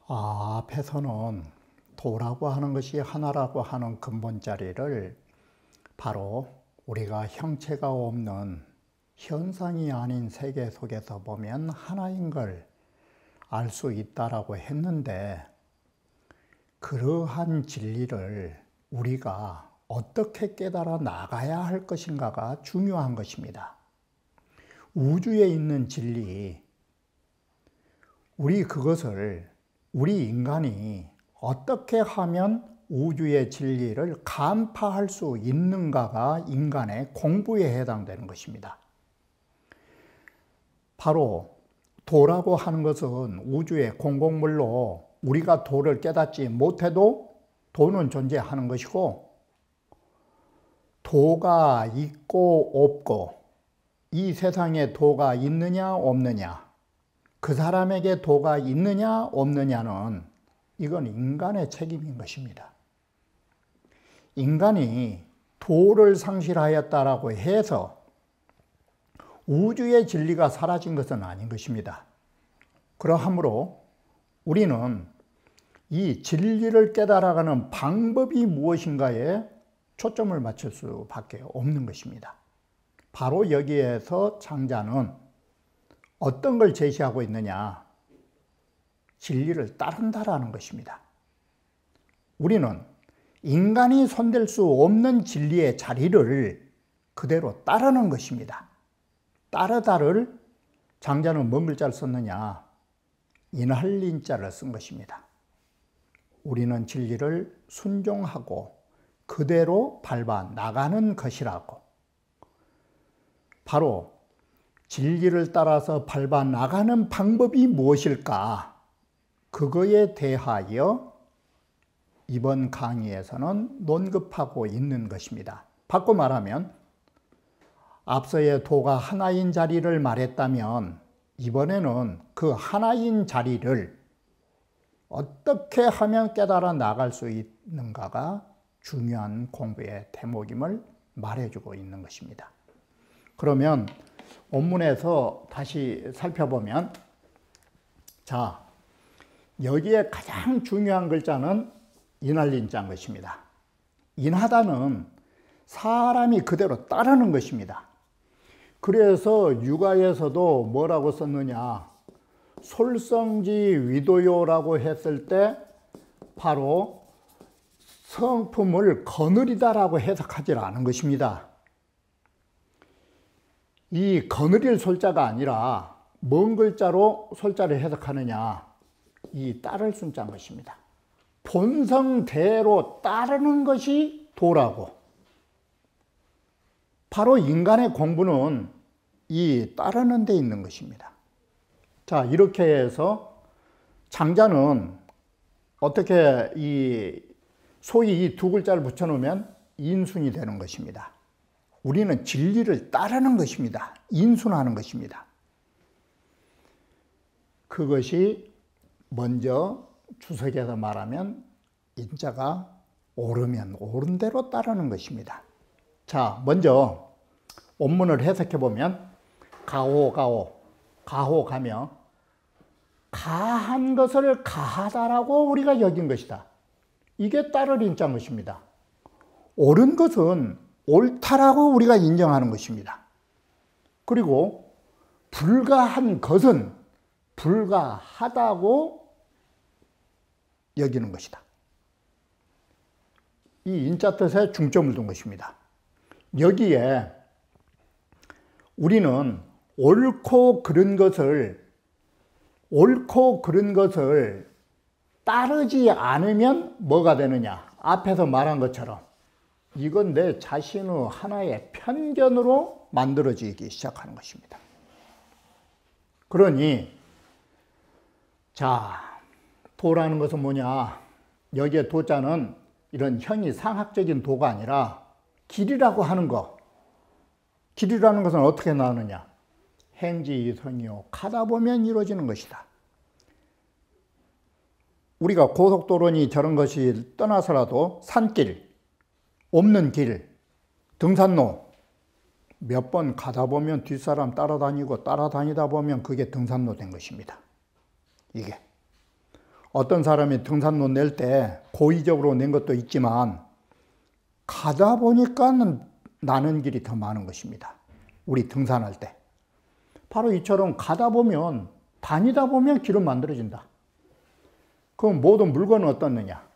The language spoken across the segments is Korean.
앞에서는 도라고 하는 것이 하나라고 하는 근본 자리를 바로 우리가 형체가 없는 현상이 아닌 세계 속에서 보면 하나인 걸 알 수 있다라고 했는데, 그러한 진리를 우리가 어떻게 깨달아 나가야 할 것인가가 중요한 것입니다. 우주에 있는 진리, 우리 인간이 어떻게 하면 우주의 진리를 간파할 수 있는가가 인간의 공부에 해당되는 것입니다. 바로 도라고 하는 것은 우주의 공공물로 우리가 도를 깨닫지 못해도 도는 존재하는 것이고, 도가 있고 없고, 이 세상에 도가 있느냐 없느냐, 그 사람에게 도가 있느냐 없느냐는 이건 인간의 책임인 것입니다. 인간이 도를 상실하였다라고 해서 우주의 진리가 사라진 것은 아닌 것입니다. 그러하므로 우리는 이 진리를 깨달아가는 방법이 무엇인가에 초점을 맞출 수밖에 없는 것입니다. 바로 여기에서 창자는 어떤 걸 제시하고 있느냐? 진리를 따른다라는 것입니다. 우리는 인간이 손댈 수 없는 진리의 자리를 그대로 따르는 것입니다. 따르다를 장자는 뭔 글자를 썼느냐? 인할린자를 쓴 것입니다. 우리는 진리를 순종하고 그대로 밟아 나가는 것이라고. 바로 진리를 따라서 밟아 나가는 방법이 무엇일까? 그거에 대하여 이번 강의에서는 논급하고 있는 것입니다. 바꿔 말하면 앞서의 도가 하나인 자리를 말했다면 이번에는 그 하나인 자리를 어떻게 하면 깨달아 나갈 수 있는가가 중요한 공부의 대목임을 말해주고 있는 것입니다. 그러면 원문에서 다시 살펴보면, 자, 여기에 가장 중요한 글자는 인할린자인 것입니다. 인하다는 사람이 그대로 따르는 것입니다. 그래서 육아에서도 뭐라고 썼느냐? 솔성지 위도요라고 했을 때 바로 성품을 거느리다라고 해석하지 않은 것입니다. 이 거느릴 솔자가 아니라 뭔 글자로 솔자를 해석하느냐? 이 따를 순자인 것입니다. 본성대로 따르는 것이 도라고. 바로 인간의 공부는 이 따르는 데 있는 것입니다. 자, 이렇게 해서 장자는 어떻게 소위 이 두 글자를 붙여놓으면 인순이 되는 것입니다. 우리는 진리를 따르는 것입니다. 인순하는 것입니다. 그것이 먼저 주석에서 말하면 인자가 옳으면 옳은 대로 따르는 것입니다. 자, 먼저 원문을 해석해 보면 가하며 가한 것을 가하다라고 우리가 여긴 것이다. 이게 따를 인자인 것입니다. 옳은 것은 옳다라고 우리가 인정하는 것입니다. 그리고 불가한 것은 불가하다고 여기는 것이다. 이 인자 뜻에 중점을 둔 것입니다. 여기에 우리는 옳고 그른 것을 따르지 않으면 뭐가 되느냐? 앞에서 말한 것처럼 이건 내 자신의 하나의 편견으로 만들어지기 시작하는 것입니다. 그러니 자, 도라는 것은 뭐냐? 여기에 도자는 이런 형이상학적인 도가 아니라 길이라고 하는 것. 길이라는 것은 어떻게 나오느냐? 행지이성이요, 가다 보면 이루어지는 것이다. 우리가 고속도로니 저런 것이 떠나서라도 산길, 없는 길, 등산로 몇 번 가다 보면 뒷사람 따라다니다 보면 그게 등산로 된 것입니다. 이게 어떤 사람이 등산로 낼 때 고의적으로 낸 것도 있지만 가다 보니까 나는 길이 더 많은 것입니다. 우리 등산할 때. 바로 이처럼 가다 보면, 다니다 보면 길은 만들어진다. 그럼 모든 물건은 어떻느냐?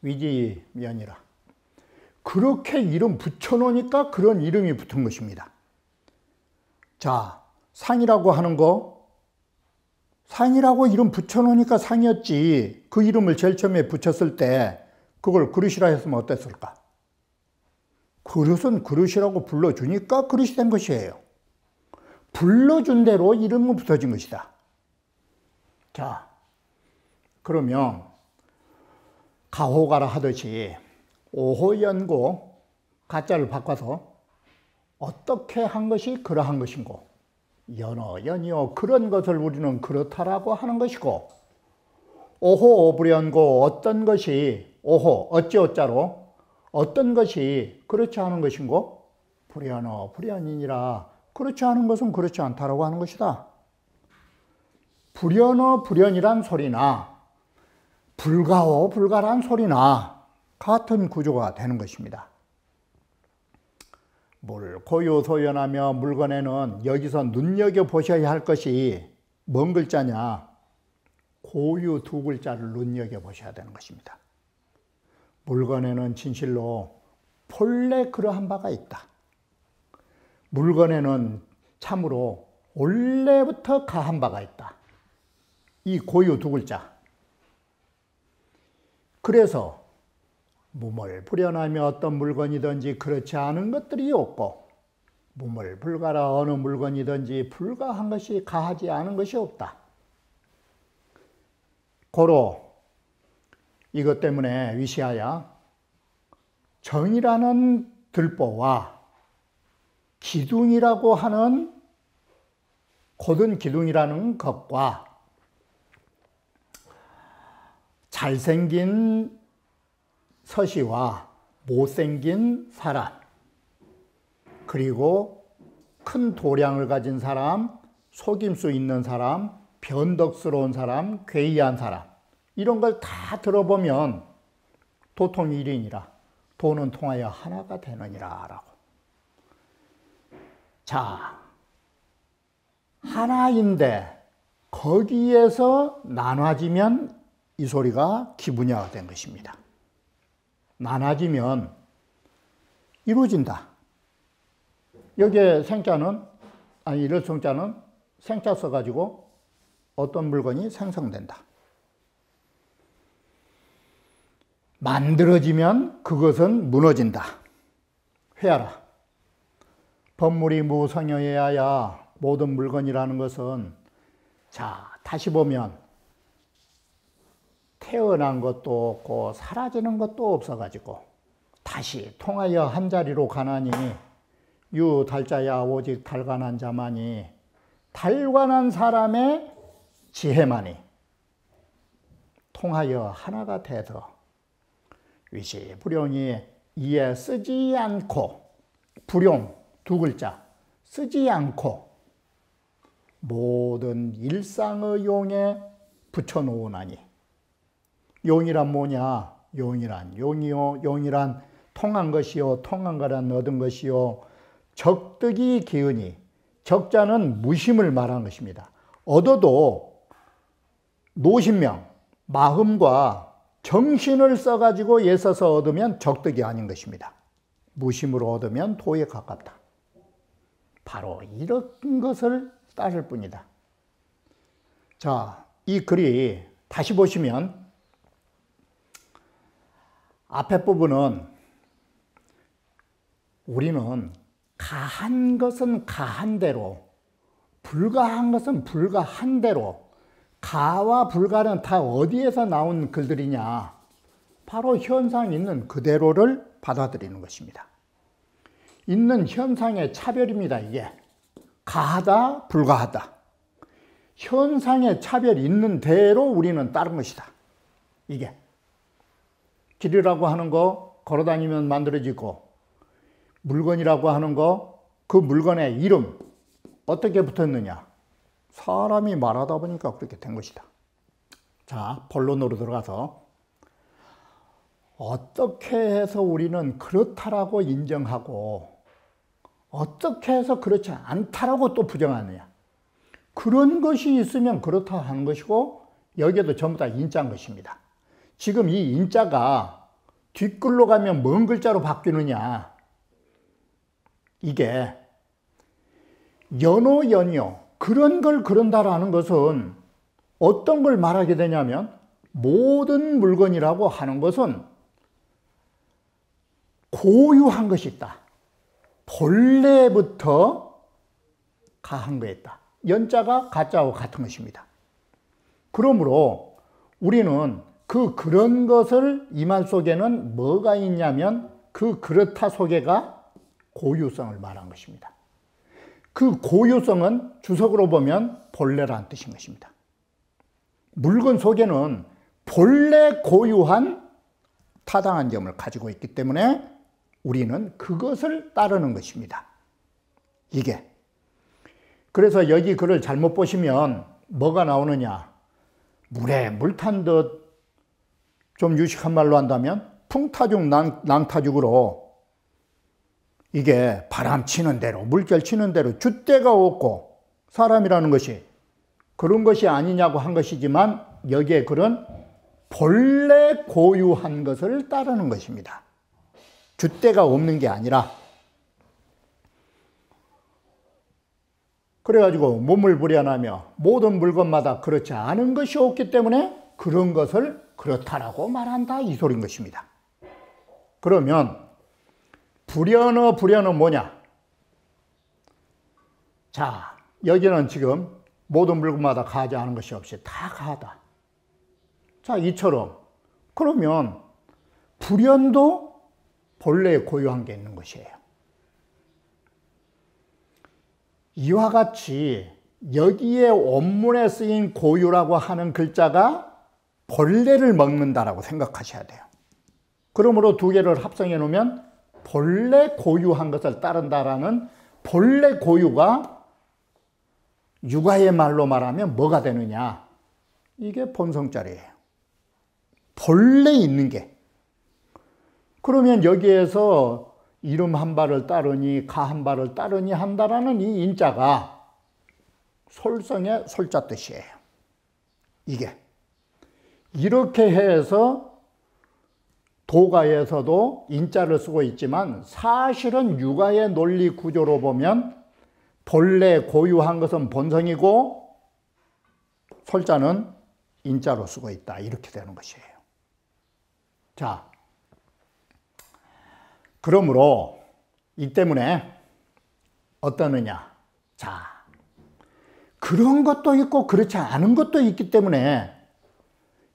위지면이라. 그렇게 이름 붙여놓으니까 그런 이름이 붙은 것입니다. 자, 상이라고 하는 거, 상이라고 이름 붙여놓으니까 상이었지. 그 이름을 제일 처음에 붙였을 때 그걸 그릇이라 했으면 어땠을까? 그릇은 그릇이라고 불러주니까 그릇이 된 것이에요. 불러준 대로 이름은 붙어진 것이다. 자, 그러면 가호가라 하듯이 오호연고 가짜를 바꿔서 어떻게 한 것이 그러한 것인고, 연어, 연이요, 그런 것을 우리는 그렇다라고 하는 것이고, 오호, 오불연고, 어떤 것이, 오호, 어찌어짜로, 어떤 것이 그렇지 않은 것인고, 불연어, 불연이니라, 그렇지 않은 것은 그렇지 않다라고 하는 것이다. 불연어, 불연이란 소리나, 불가오, 불가란 소리나, 같은 구조가 되는 것입니다. 고유소연하며 물건에는 여기서 눈여겨보셔야 할 것이 뭔 글자냐? 고유 두 글자를 눈여겨보셔야 되는 것입니다. 물건에는 진실로 본래 그러한 바가 있다. 물건에는 참으로 원래부터 가한 바가 있다. 이 고유 두 글자. 그래서 무물 불연하며 어떤 물건이든지 그렇지 않은 것들이 없고, 무물 불가라 어느 물건이든지 불가한 것이 가하지 않은 것이 없다. 고로 이것 때문에 위시하여 정이라는 들보와 기둥이라고 하는 곧은 기둥이라는 것과 잘생긴 서시와 못생긴 사람, 그리고 큰 도량을 가진 사람, 속임수 있는 사람, 변덕스러운 사람, 괴이한 사람, 이런 걸 다 들어보면 도통이 일이니라, 도는 통하여 하나가 되느니라 라고. 자, 하나인데 거기에서 나눠지면 이 소리가 기분야가 된 것입니다. 나눠지면 이루어진다. 여기에 생자는, 아니 일성자는 생자 써가지고 어떤 물건이 생성된다. 만들어지면 그것은 무너진다. 회하라. 법물이 무성여해야 하여 모든 물건이라는 것은, 자, 다시 보면 태어난 것도 없고 사라지는 것도 없어가지고 다시 통하여 한자리로 가나니, 유달자야 오직 달관한 자만이, 달관한 사람의 지혜만이 통하여 하나가 돼서 위시 불용이 이에 쓰지 않고, 불용 두 글자 쓰지 않고 모든 일상의 용에 붙여놓으나니. 용이란 뭐냐? 용이란 용이요, 용이란 통한 것이요, 통한 거란 얻은 것이요, 적득이 기은이, 적자는 무심을 말하는 것입니다. 얻어도 노신명, 마음과 정신을 써가지고 애써서 얻으면 적득이 아닌 것입니다. 무심으로 얻으면 도에 가깝다. 바로 이런 것을 따를 뿐이다. 자, 이 글이 다시 보시면 앞에 부분은 우리는 가한 것은 가한 대로, 불가한 것은 불가한 대로, 가와 불가는 다 어디에서 나온 글들이냐? 바로 현상 있는 그대로를 받아들이는 것입니다. 있는 현상의 차별입니다. 이게 가하다, 불가하다. 현상의 차별이 있는 대로 우리는 따른 것이다. 이게 길이라고 하는 거 걸어다니면 만들어지고, 물건이라고 하는 거, 그 물건의 이름 어떻게 붙었느냐? 사람이 말하다 보니까 그렇게 된 것이다. 자, 본론으로 들어가서 어떻게 해서 우리는 그렇다라고 인정하고 어떻게 해서 그렇지 않다라고 또 부정하느냐. 그런 것이 있으면 그렇다 하는 것이고 여기에도 전부 다 인자인 것입니다. 지금 이 인자가 뒷글로 가면 뭔 글자로 바뀌느냐. 이게 연호, 연요 그런 걸 그런다라는 것은 어떤 걸 말하게 되냐면 모든 물건이라고 하는 것은 고유한 것이 있다. 본래부터 가한 거에 있다. 연자가 가짜하고 같은 것입니다. 그러므로 우리는 그런 것을 이 말 속에는 뭐가 있냐면 그 그렇다 속에가 고유성을 말한 것입니다. 그 고유성은 주석으로 보면 본래라는 뜻인 것입니다. 물건 속에는 본래 고유한 타당한 점을 가지고 있기 때문에 우리는 그것을 따르는 것입니다. 이게. 그래서 여기 글을 잘못 보시면 뭐가 나오느냐. 물에 물 탄 듯 좀 유식한 말로 한다면 풍타죽 낭타죽으로 이게 바람 치는 대로 물결 치는 대로 줏대가 없고 사람이라는 것이 그런 것이 아니냐고 한 것이지만 여기에 글은 본래 고유한 것을 따르는 것입니다. 줏대가 없는 게 아니라 그래가지고 몸을 부려나며 모든 물건마다 그렇지 않은 것이 없기 때문에 그런 것을 그렇다라고 말한다 이 소리인 것입니다. 그러면 불연은 뭐냐? 자, 여기는 지금 모든 물건마다 가하지 않은 것이 없이 다 가하다. 자, 이처럼 그러면 불연도 본래에 고유한 게 있는 것이에요. 이와 같이 여기에 원문에 쓰인 고유라고 하는 글자가 본래를 먹는다라고 생각하셔야 돼요. 그러므로 두 개를 합성해 놓으면 본래 고유한 것을 따른다라는 본래 고유가 육아의 말로 말하면 뭐가 되느냐? 이게 본성자리예요. 본래 있는 게. 그러면 여기에서 이름 한 발을 따르니 가 한 발을 따르니 한다라는 이 인자가 솔성의 솔자 뜻이에요. 이게. 이렇게 해서 도가에서도 인자를 쓰고 있지만 사실은 육아의 논리 구조로 보면 본래 고유한 것은 본성이고 솔자는 인자로 쓰고 있다. 이렇게 되는 것이에요. 자, 그러므로 이 때문에 어떠느냐. 자, 그런 것도 있고 그렇지 않은 것도 있기 때문에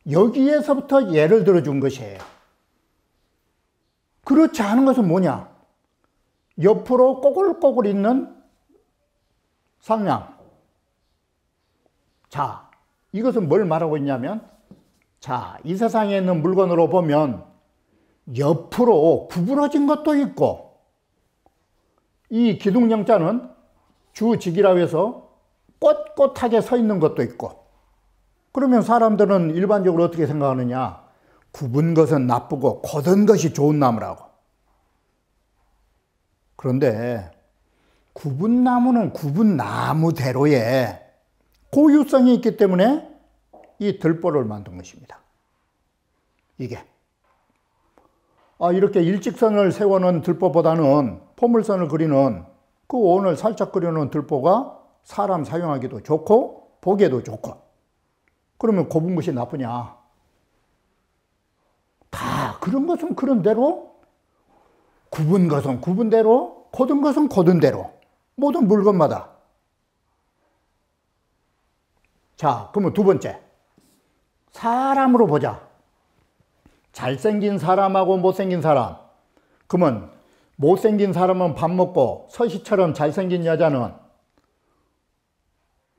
여기에서부터 예를 들어준 것이에요. 그렇지 않은 것은 뭐냐? 옆으로 꼬글꼬글 있는 상냥. 자, 이것은 뭘 말하고 있냐면, 자, 이 세상에 있는 물건으로 보면 옆으로 구부러진 것도 있고, 이 기둥영자는 주직이라고 해서 꼿꼿하게 서 있는 것도 있고, 그러면 사람들은 일반적으로 어떻게 생각하느냐? 굽은 것은 나쁘고 곧은 것이 좋은 나무라고. 그런데 굽은 나무는 굽은 나무대로의 고유성이 있기 때문에 이 들보를 만든 것입니다. 이게. 이렇게 일직선을 세워놓은 들보보다는 포물선을 그리는 그 원을 살짝 그려놓은 들보가 사람 사용하기도 좋고 보기에도 좋고. 그러면 굽은 것이 나쁘냐? 다 그런 것은 그런 대로, 굽은 것은 굽은 대로, 곧은 것은 곧은 대로, 모든 물건마다. 자, 그러면 두 번째, 사람으로 보자. 잘생긴 사람하고 못생긴 사람. 그러면 못생긴 사람은 밥 먹고 서시처럼 잘생긴 여자는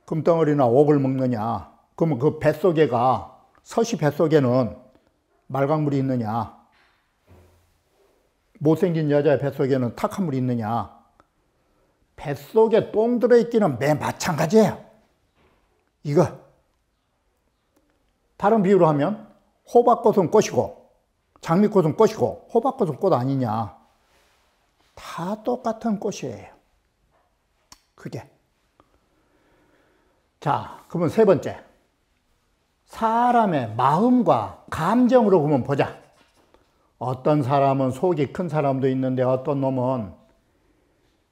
금덩어리나 옥을 먹느냐? 그러면 그 뱃속에가, 서시 뱃속에는 말강물이 있느냐? 못생긴 여자의 뱃속에는 탁한 물이 있느냐? 뱃속에 똥 들어있기는 매 마찬가지예요. 이거. 다른 비유로 하면 호박꽃은 꽃이고 장미꽃은 꽃이고 호박꽃은 꽃 아니냐. 다 똑같은 꽃이에요. 그게. 자, 그러면 세 번째. 사람의 마음과 감정으로 보면 보자. 어떤 사람은 속이 큰 사람도 있는데 어떤 놈은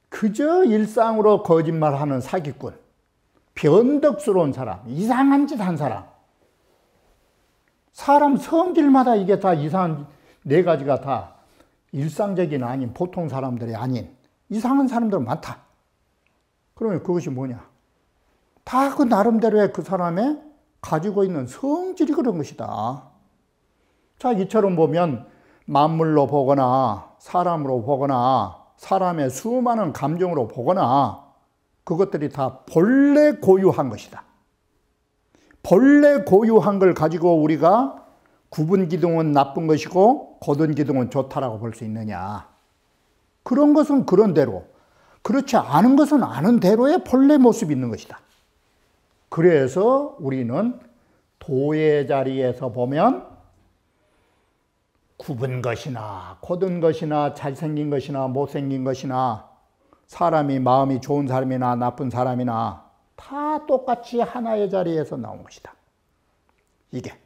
그저 일상으로 거짓말하는 사기꾼, 변덕스러운 사람, 이상한 짓 한 사람. 사람 성질마다 이게 다 이상한 네 가지가 다 일상적인 아닌 보통 사람들이 아닌 이상한 사람들은 많다. 그러면 그것이 뭐냐? 다 그 나름대로의 그 사람의 가지고 있는 성질이 그런 것이다. 자, 이처럼 보면 만물로 보거나 사람으로 보거나 사람의 수많은 감정으로 보거나 그것들이 다 본래 고유한 것이다. 본래 고유한 걸 가지고 우리가 구분기둥은 나쁜 것이고 고등기둥은 좋다라고 볼 수 있느냐. 그런 것은 그런 대로, 그렇지 않은 것은 아는 대로의 본래 모습이 있는 것이다. 그래서 우리는 도의 자리에서 보면 굽은 것이나 고든 것이나 잘생긴 것이나 못생긴 것이나 사람이 마음이 좋은 사람이나 나쁜 사람이나 다 똑같이 하나의 자리에서 나온 것이다. 이게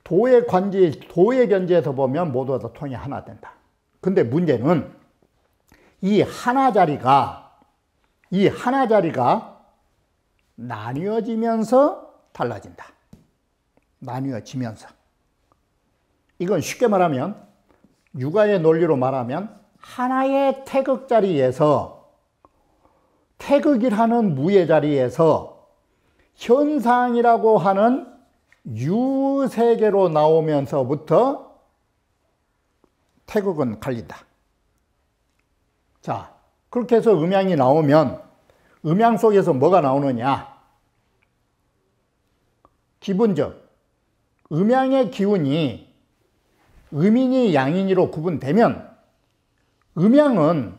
도의 관지, 도의 견지에서 보면 모두가 다 통이 하나 된다. 근데 문제는 이 하나 자리가 나뉘어지면서 달라진다. 나뉘어지면서. 이건 쉽게 말하면 육아의 논리로 말하면 하나의 태극 자리에서 태극이라는 무의 자리에서 현상이라고 하는 유세계로 나오면서부터 태극은 갈린다. 자, 그렇게 해서 음양이 나오면 음양 속에서 뭐가 나오느냐? 기본적 음양의 기운이 음인이 양인이로 구분되면 음양은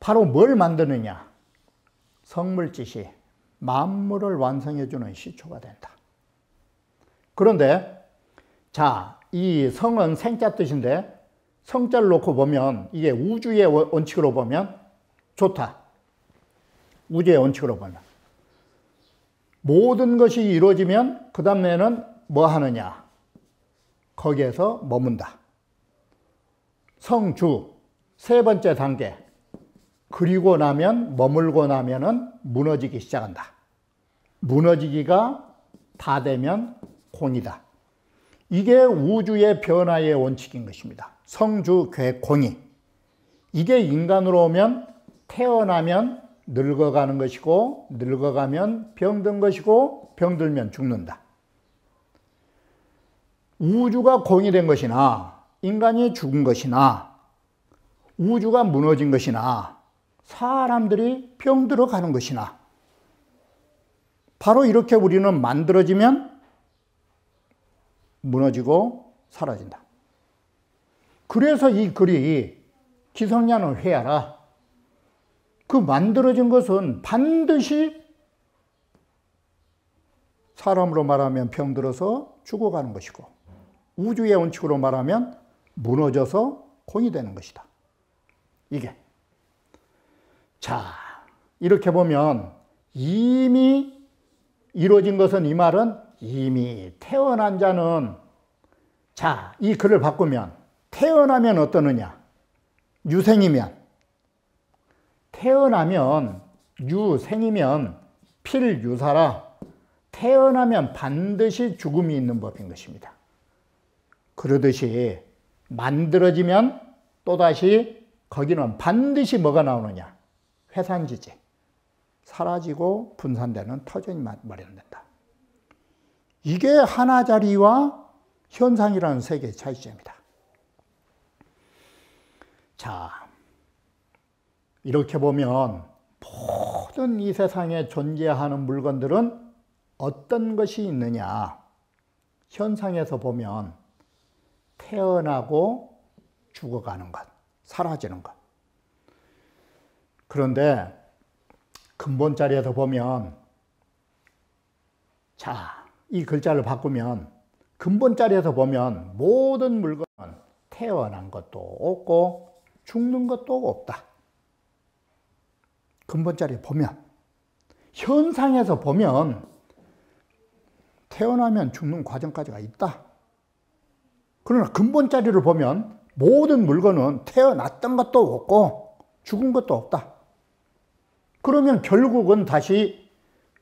바로 뭘 만드느냐? 성물짓이 만물을 완성해주는 시초가 된다. 그런데 자, 이 성은 생자 뜻인데 성자를 놓고 보면 이게 우주의 원칙으로 보면 좋다. 우주의 원칙으로 보면 모든 것이 이루어지면 그 다음에는 뭐 하느냐? 거기에서 머문다. 성주 세 번째 단계. 그리고 나면 머물고 나면은 무너지기 시작한다. 무너지기가 다 되면 공이다. 이게 우주의 변화의 원칙인 것입니다. 성주 괴공이. 이게 인간으로 오면 태어나면 늙어가는 것이고 늙어가면 병든 것이고 병들면 죽는다. 우주가 공이 된 것이나 인간이 죽은 것이나 우주가 무너진 것이나 사람들이 병들어 가는 것이나 바로 이렇게 우리는 만들어지면 무너지고 사라진다. 그래서 이 글이 기성년을 회하라. 그 만들어진 것은 반드시 사람으로 말하면 병들어서 죽어가는 것이고 우주의 원칙으로 말하면 무너져서 공이 되는 것이다. 이게. 자, 이렇게 보면 이미 이루어진 것은 이 말은 이미 태어난 자는 자, 이 글을 바꾸면 태어나면 어떠느냐? 유생이면 태어나면 유생이면 필유사라. 태어나면 반드시 죽음이 있는 법인 것입니다. 그러듯이 만들어지면 또다시 거기는 반드시 뭐가 나오느냐? 회산지지. 사라지고 분산되는 터전이 마련된다. 이게 하나자리와 현상이라는 세계의 차이점입니다. 자, 이렇게 보면 모든 이 세상에 존재하는 물건들은 어떤 것이 있느냐? 현상에서 보면 태어나고 죽어가는 것, 사라지는 것. 그런데 근본 자리에서 보면 자, 이 글자를 바꾸면 근본자리에서 보면 모든 물건은 태어난 것도 없고 죽는 것도 없다. 근본자리에 보면, 현상에서 보면 태어나면 죽는 과정까지가 있다. 그러나 근본자리를 보면 모든 물건은 태어났던 것도 없고 죽은 것도 없다. 그러면 결국은 다시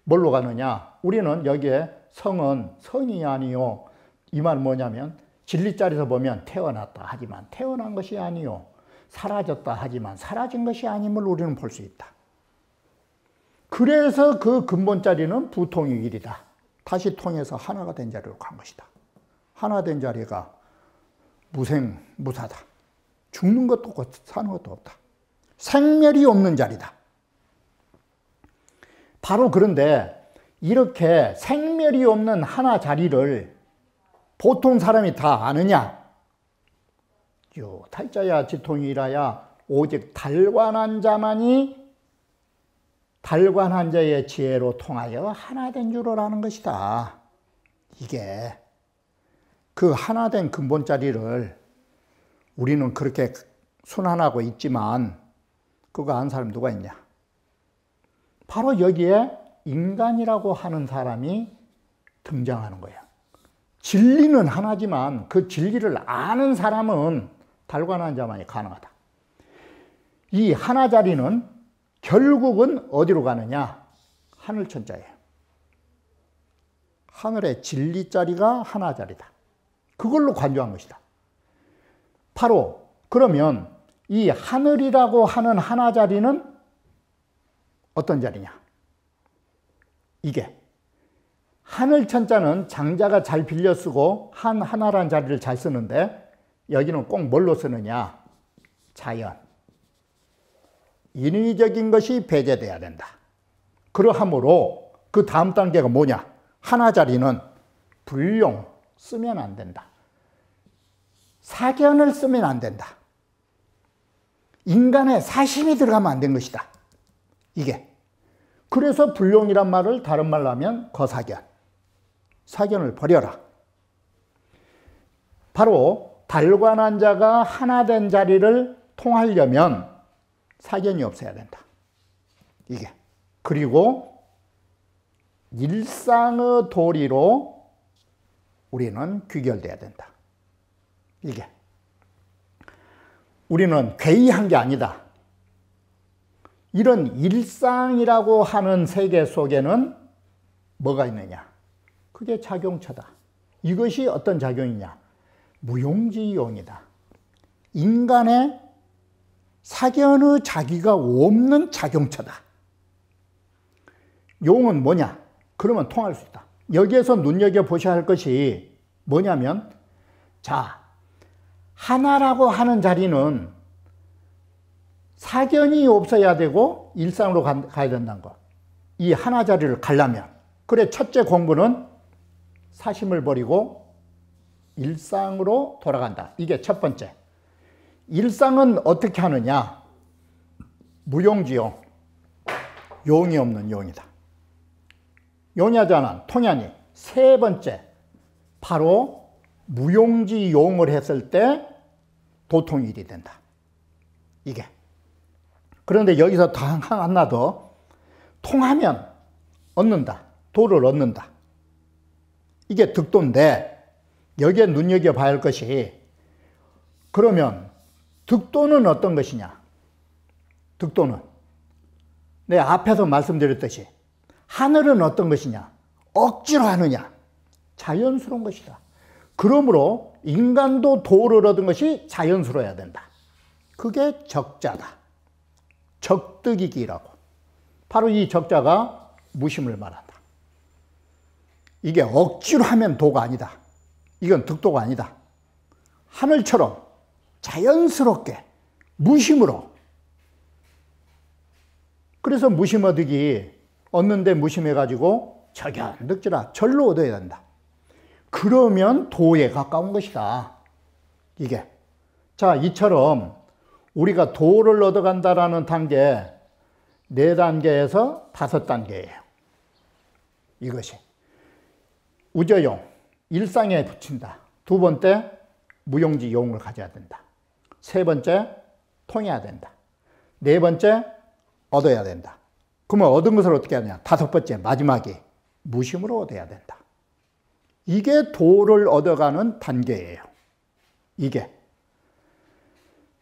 뭘로 가느냐? 우리는 여기에 성은 성이 아니요. 이 말은 뭐냐면 진리자리에서 보면 태어났다 하지만 태어난 것이 아니요. 사라졌다 하지만 사라진 것이 아님을 우리는 볼 수 있다. 그래서 그 근본자리는 부통의 일이다. 다시 통해서 하나가 된 자리로 간 것이다. 하나 된 자리가 무생무사다. 죽는 것도 없고 사는 것도 없다. 생멸이 없는 자리다. 바로 그런데 이렇게 생멸이 없는 하나 자리를 보통 사람이 다 아느냐? 탈자야 지통이라야 오직 달관한 자만이 달관한 자의 지혜로 통하여 하나된 줄을 아는 것이다. 이게 그 하나된 근본자리를 우리는 그렇게 순환하고 있지만 그거 아는 사람 누가 있냐? 바로 여기에 인간이라고 하는 사람이 등장하는 거예요. 진리는 하나지만 그 진리를 아는 사람은 달관한 자만이 가능하다. 이 하나 자리는 결국은 어디로 가느냐? 하늘천자예요. 하늘의 진리 자리가 하나 자리다. 그걸로 관조한 것이다. 바로 그러면 이 하늘이라고 하는 하나 자리는 어떤 자리냐? 이게 하늘천자는 장자가 잘 빌려 쓰고 하나란 자리를 잘 쓰는데 여기는 꼭 뭘로 쓰느냐? 자연. 인위적인 것이 배제돼야 된다. 그러하므로 그 다음 단계가 뭐냐? 하나 자리는 불용 쓰면 안 된다. 사견을 쓰면 안 된다. 인간의 사심이 들어가면 안 된 것이다. 이게. 그래서 불용이란 말을 다른 말로 하면 거사견. 사견을 버려라. 바로 달관한 자가 하나 된 자리를 통하려면 사견이 없어야 된다. 이게. 그리고 일상의 도리로 우리는 귀결돼야 된다. 이게. 우리는 괴이한 게 아니다. 이런 일상이라고 하는 세계 속에는 뭐가 있느냐? 그게 작용처다. 이것이 어떤 작용이냐? 무용지용이다. 인간의 사견의 자기가 없는 작용처다. 용은 뭐냐? 그러면 통할 수 있다. 여기에서 눈여겨보셔야 할 것이 뭐냐면, 자, 하나라고 하는 자리는 사견이 없어야 되고 일상으로 가야 된다는 거. 이 하나 자리를 가려면. 그래, 첫째 공부는 사심을 버리고 일상으로 돌아간다. 이게 첫 번째. 일상은 어떻게 하느냐? 무용지용. 용이 없는 용이다. 용야자는 통야니. 세 번째. 바로 무용지용을 했을 때 도통일이 된다. 이게. 그런데 여기서 하나 더. 통하면 얻는다. 도를 얻는다. 이게 득도인데 여기에 눈여겨봐야 할 것이, 그러면 득도는 어떤 것이냐? 득도는 내 앞에서 말씀드렸듯이 하늘은 어떤 것이냐? 억지로 하느냐? 자연스러운 것이다. 그러므로 인간도 도를 얻은 것이 자연스러워야 된다. 그게 적자다. 적득이기라고. 바로 이 적자가 무심을 말한다. 이게 억지로 하면 도가 아니다. 이건 득도가 아니다. 하늘처럼 자연스럽게 무심으로. 그래서 무심어득이 얻는데 무심해가지고 적연득지라 절로 얻어야 된다. 그러면 도에 가까운 것이다. 이게. 자, 이처럼 우리가 도를 얻어간다라는 단계 4단계에서 5단계예요. 이것이. 우저용, 일상에 붙인다. 두 번째, 무용지 용을 가져야 된다. 세 번째, 통해야 된다. 네 번째, 얻어야 된다. 그러면 얻은 것을 어떻게 하느냐? 다섯 번째, 마지막이 무심으로 얻어야 된다. 이게 도를 얻어가는 단계예요. 이게.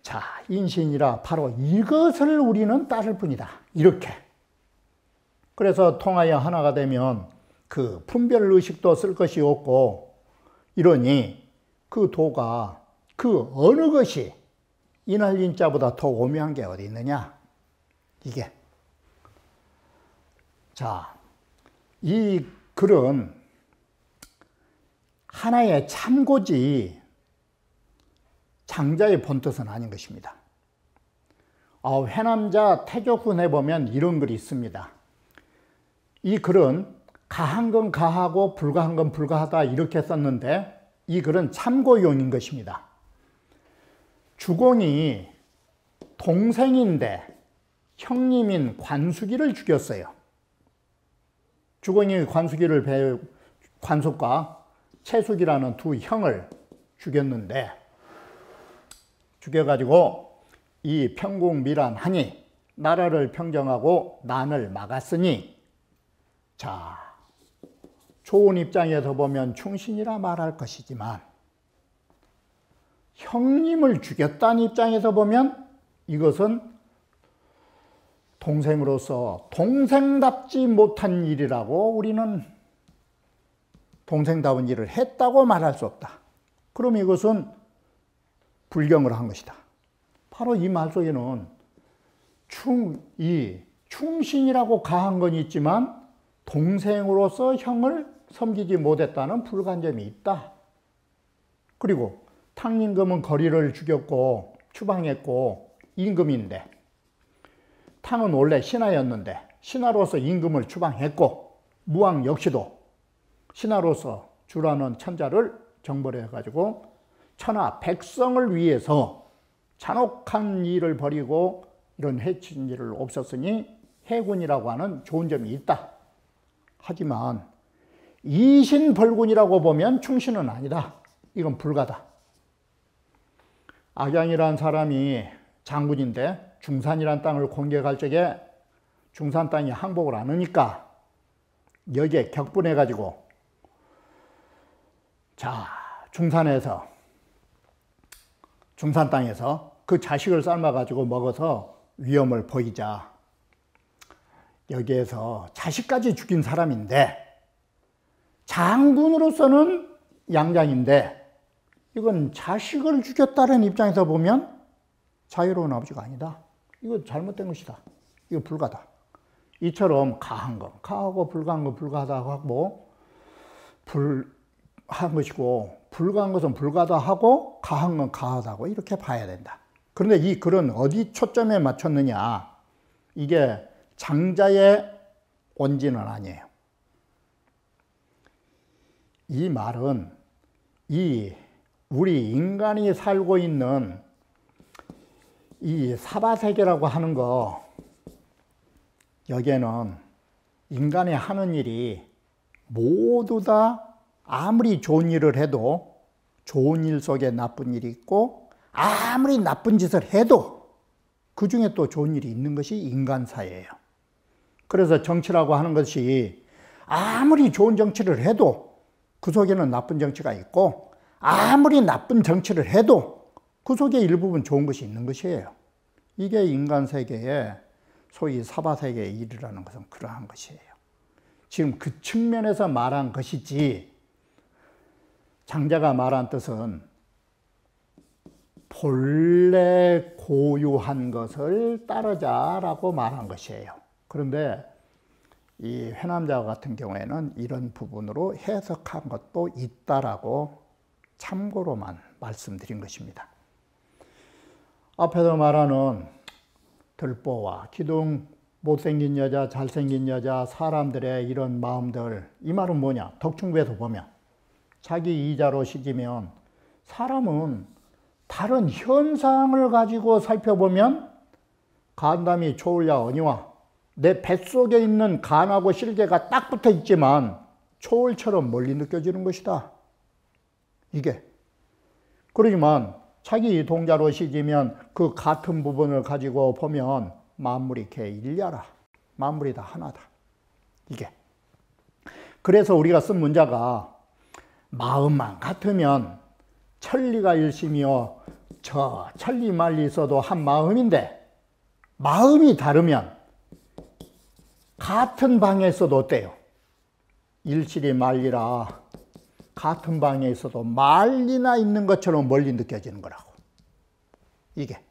자, 인신이라 바로 이것을 우리는 따를 뿐이다. 이렇게. 그래서 통하여 하나가 되면 그 분별의식도 쓸 것이 없고 이러니 그 도가 그 어느 것이 인할인자보다 더 오묘한 게 어디 있느냐? 이게. 자, 이 글은 하나의 참고지 장자의 본뜻은 아닌 것입니다. 회남자 태조훈에 보면 이런 글이 있습니다. 이 글은 가한 건 가하고 불가한 건 불가하다 이렇게 썼는데 이 글은 참고용인 것입니다. 주공이 동생인데 형님인 관숙이를 죽였어요. 주공이 관숙과 채숙이라는 두 형을 죽였는데 죽여가지고 이 평국밀환하니 나라를 평정하고 난을 막았으니 자, 좋은 입장에서 보면 충신이라 말할 것이지만 형님을 죽였다는 입장에서 보면 이것은 동생으로서 동생답지 못한 일이라고 우리는 동생다운 일을 했다고 말할 수 없다. 그럼 이것은 불경을 한 것이다. 바로 이 말 속에는 충신이라고 가한 건 있지만 동생으로서 형을 섬기지 못했다는 불간점이 있다. 그리고 탕임금은 거리를 죽였고 추방했고 임금인데 탕은 원래 신하였는데 신하로서 임금을 추방했고 무왕 역시도 신하로서 주라는 천자를 정벌해가지고 천하 백성을 위해서 잔혹한 일을 벌이고 이런 해친 일을 없었으니 해군이라고 하는 좋은 점이 있다. 하지만 이신벌군이라고 보면 충신은 아니다. 이건 불가다. 악양이라는 사람이 장군인데 중산이라는 땅을 공격할 적에 중산 땅이 항복을 안 하니까 여기에 격분해가지고 자, 중산 땅에서 그 자식을 삶아가지고 먹어서 위험을 보이자 여기에서 자식까지 죽인 사람인데 장군으로서는 양장인데 이건 자식을 죽였다는 입장에서 보면 자유로운 아버지가 아니다. 이거 잘못된 것이다. 이거 불가다. 이처럼 가한 건 가하고 불가한 건 불가하다고 하고 불한 것이고 불가한 것은 불가다 하고 가한 건 가하다고 이렇게 봐야 된다. 그런데 이 글은 어디 초점에 맞췄느냐? 이게 장자의 온지는 아니에요. 이 말은 우리 인간이 살고 있는 이 사바세계라고 하는 거 여기에는 인간이 하는 일이 모두 다 아무리 좋은 일을 해도 좋은 일 속에 나쁜 일이 있고 아무리 나쁜 짓을 해도 그 중에 또 좋은 일이 있는 것이 인간사예요. 그래서 정치라고 하는 것이 아무리 좋은 정치를 해도 그 속에는 나쁜 정치가 있고 아무리 나쁜 정치를 해도 그 속에 일부분 좋은 것이 있는 것이에요. 이게 인간 세계의 소위 사바세계의 일이라는 것은 그러한 것이에요. 지금 그 측면에서 말한 것이지 장자가 말한 뜻은 본래 고유한 것을 따르자라고 말한 것이에요. 그런데 이 회남자 같은 경우에는 이런 부분으로 해석한 것도 있다라고 참고로만 말씀드린 것입니다. 앞에서 말하는 들보와 기둥, 못생긴 여자, 잘생긴 여자, 사람들의 이런 마음들, 이 말은 뭐냐? 덕충부에서 보면 자기 이자로 시기면 사람은 다른 현상을 가지고 살펴보면 간담이 좋으랴 어니와 내 뱃속에 있는 간하고 실개가 딱 붙어 있지만 초월처럼 멀리 느껴지는 것이다. 이게. 그러지만 자기 동자로 시지면 그 같은 부분을 가지고 보면 만물이 개일야라. 만물이 다 하나다. 이게. 그래서 우리가 쓴 문자가 마음만 같으면 천리가 일심이요. 저 천리 말리 있어도 한 마음인데 마음이 다르면 같은 방에 있어도 어때요? 일실이 말리라. 같은 방에 있어도 말리나 있는 것처럼 멀리 느껴지는 거라고. 이게.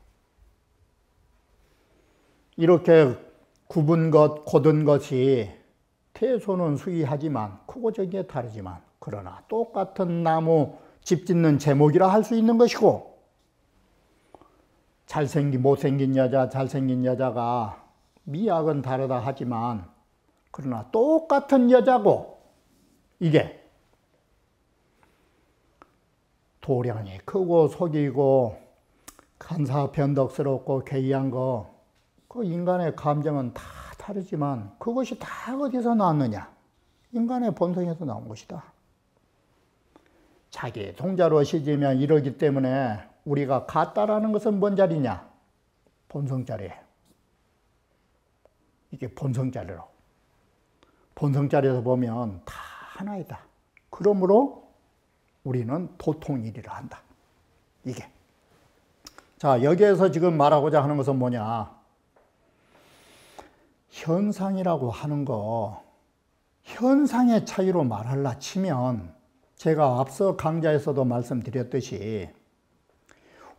이렇게 굽은 것, 곧은 것이 태소는 수의하지만 크고 적게 다르지만 그러나 똑같은 나무 집 짓는 제목이라 할 수 있는 것이고 잘생긴 못생긴 여자, 잘생긴 여자가 미학은 다르다 하지만 그러나 똑같은 여자고 이게 도량이 크고 속이고 간사변덕스럽고 괴이한 거 그 인간의 감정은 다 다르지만 그것이 다 어디서 나왔느냐? 인간의 본성에서 나온 것이다. 자기 동자로 시지면 이러기 때문에 우리가 같다라는 것은 뭔 자리냐? 본성자리예요. 이게 본성자리로. 본성자리에서 보면 다 하나이다. 그러므로 우리는 도통일이라 한다. 이게. 자, 여기에서 지금 말하고자 하는 것은 뭐냐? 현상이라고 하는 거, 현상의 차이로 말하려 치면 제가 앞서 강좌에서도 말씀드렸듯이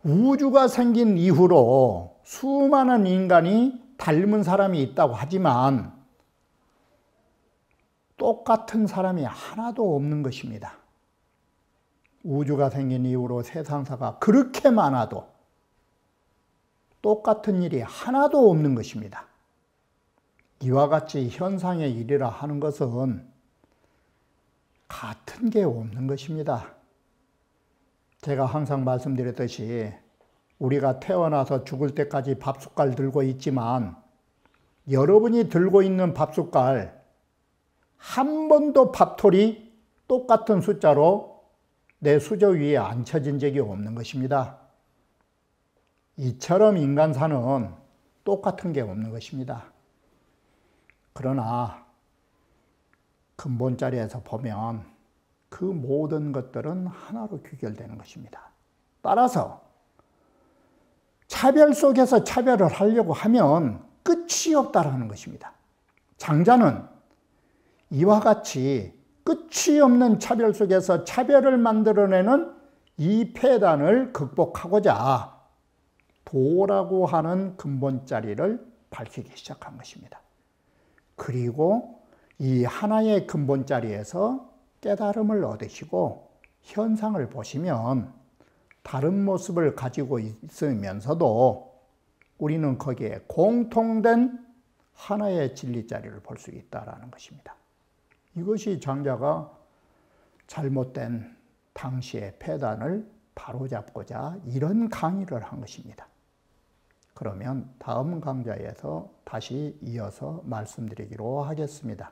우주가 생긴 이후로 수많은 인간이 닮은 사람이 있다고 하지만 똑같은 사람이 하나도 없는 것입니다. 우주가 생긴 이후로 세상사가 그렇게 많아도 똑같은 일이 하나도 없는 것입니다. 이와 같이 현상의 일이라 하는 것은 같은 게 없는 것입니다. 제가 항상 말씀드렸듯이 우리가 태어나서 죽을 때까지 밥숟갈 들고 있지만 여러분이 들고 있는 밥숟갈 한 번도 밥톨이 똑같은 숫자로 내 수저 위에 앉혀진 적이 없는 것입니다. 이처럼 인간사는 똑같은 게 없는 것입니다. 그러나 근본자리에서 보면 그 모든 것들은 하나로 귀결되는 것입니다. 따라서 차별 속에서 차별을 하려고 하면 끝이 없다라는 것입니다. 장자는 이와 같이 끝이 없는 차별 속에서 차별을 만들어내는 이 폐단을 극복하고자 도라고 하는 근본자리를 밝히기 시작한 것입니다. 그리고 이 하나의 근본자리에서 깨달음을 얻으시고 현상을 보시면 다른 모습을 가지고 있으면서도 우리는 거기에 공통된 하나의 진리자리를 볼 수 있다는 것입니다. 이것이 장자가 잘못된 당시의 폐단을 바로잡고자 이런 강의를 한 것입니다. 그러면 다음 강좌에서 다시 이어서 말씀드리기로 하겠습니다.